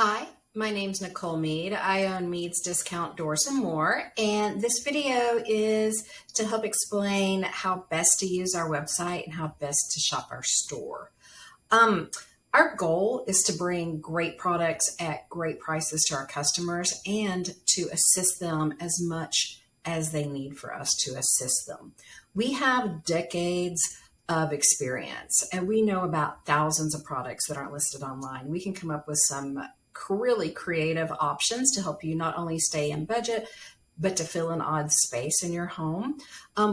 Hi, my name's Nicole Meade. I own Meade's Discount Doors and More, and this video is to help explain how best to use our website and how best to shop our store. Um, our goal is to bring great products at great prices to our customers and to assist them as much as they need for us to assist them. We have decades of experience and we know about thousands of products that aren't listed online. We can come up with some really creative options to help you not only stay in budget, but to fill an odd space in your home.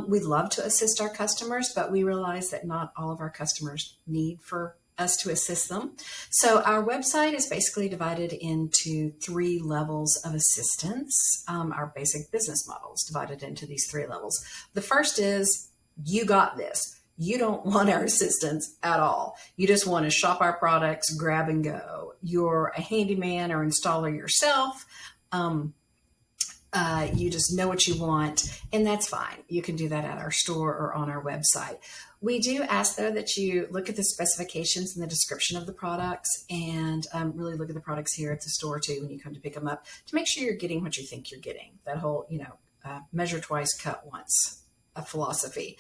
We'd love to assist our customers, but we realize that not all of our customers need for us to assist them. So our website is basically divided into three levels of assistance. Our basic business model is divided into these three levels. The first is, you got this. You don't want our assistance at all. You just want to shop our products, grab and go. You're a handyman or installer yourself. You just know what you want, and that's fine. You can do that at our store or on our website. We do ask, though, that you look at the specifications and the description of the products and really look at the products here at the store, too, when you come to pick them up to make sure you're getting what you think you're getting. That whole, measure twice, cut once a philosophy.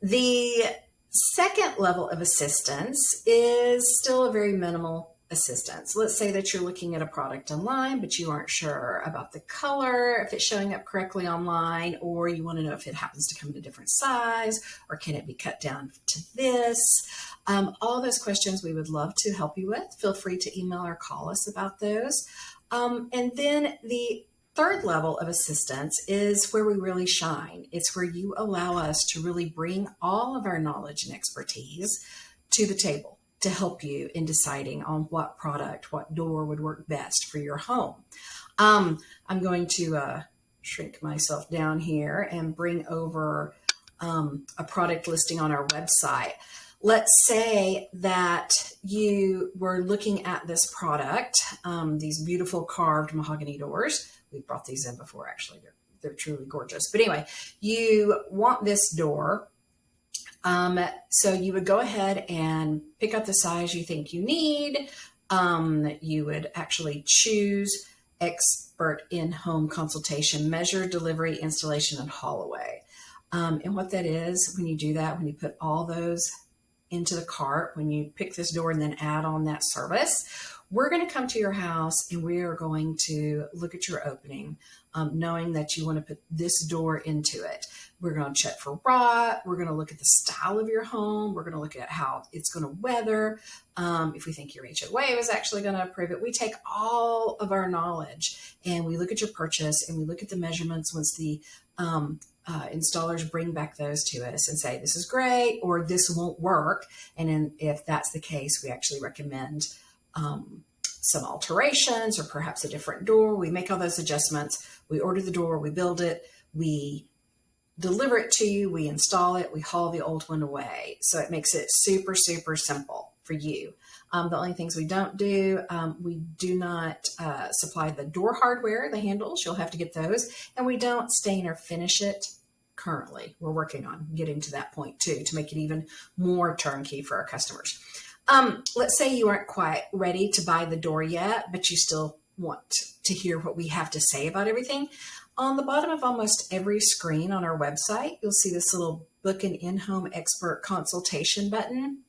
The second level of assistance is still a very minimal assistance. Let's say that you're looking at a product online, but you aren't sure about the color, if it's showing up correctly online, or you want to know if it happens to come in a different size, or can it be cut down to this? All those questions we would love to help you with. Feel free to email or call us about those. And then the third level of assistance is where we really shine. It's where you allow us to really bring all of our knowledge and expertise to the table to help you in deciding on what product, what door would work best for your home. I'm going to shrink myself down here and bring over a product listing on our website. Let's say that you were looking at this product, these beautiful carved mahogany doors. We brought these in before, actually. They're truly gorgeous. But anyway, you want this door. So you would go ahead and pick up the size you think you need. You would actually choose expert in-home consultation, measure, delivery, installation, and haul away. And what that is, when you do that, when you put all those into the cart, when you pick this door and then add on that service, we're going to come to your house and we are going to look at your opening, knowing that you want to put this door into it. We're going to check for rot. We're going to look at the style of your home. We're going to look at how it's going to weather. If we think your HOA is actually going to approve it, we take all of our knowledge and we look at your purchase and we look at the measurements once the installers bring back those to us and say, this is great, or this won't work. And then if that's the case, we actually recommend some alterations or perhaps a different door. We make all those adjustments. We order the door, we build it, we deliver it to you, we install it, we haul the old one away. So it makes it super, super simple for you. The only things we don't do, we do not supply the door hardware, the handles. You'll have to get those. And we don't stain or finish it currently. We're working on getting to that point too, to make it even more turnkey for our customers. Let's say you aren't quite ready to buy the door yet, but you still want to hear what we have to say about everything. On the bottom of almost every screen on our website, you'll see this little book an in-home expert consultation button.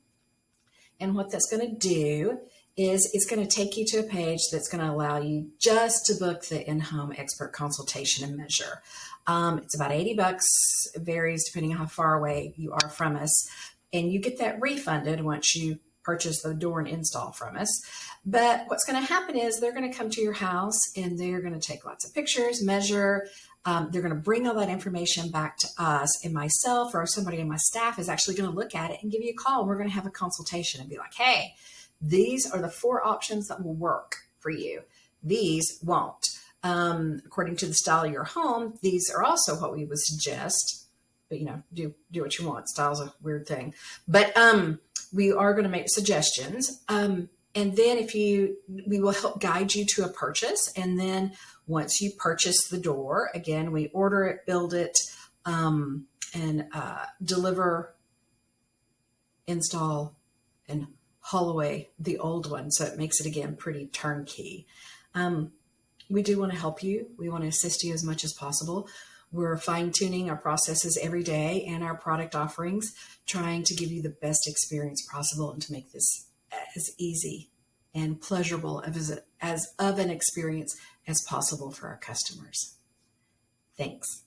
And what that's going to do is it's going to take you to a page that's going to allow you just to book the in-home expert consultation and measure. It's about $80. It varies depending on how far away you are from us. And you get that refunded once you purchase the door and install from us. But what's going to happen is they're going to come to your house and they're going to take lots of pictures, measure. They're going to bring all that information back to us, and myself or somebody on my staff is actually going to look at it and give you a call. We're going to have a consultation and be like, hey, these are the 4 options that will work for you. These won't. According to the style of your home, these are also what we would suggest. But, do what you want. Style's a weird thing. But we are going to make suggestions. And then we will help guide you to a purchase. And then once you purchase the door, again, we order it, build it, and deliver, install, and haul away the old one. So it makes it, again, pretty turnkey. We do want to help you. We want to assist you as much as possible. We're fine-tuning our processes every day and our product offerings, trying to give you the best experience possible and to make this as easy and pleasurable as of an experience as possible for our customers. Thanks.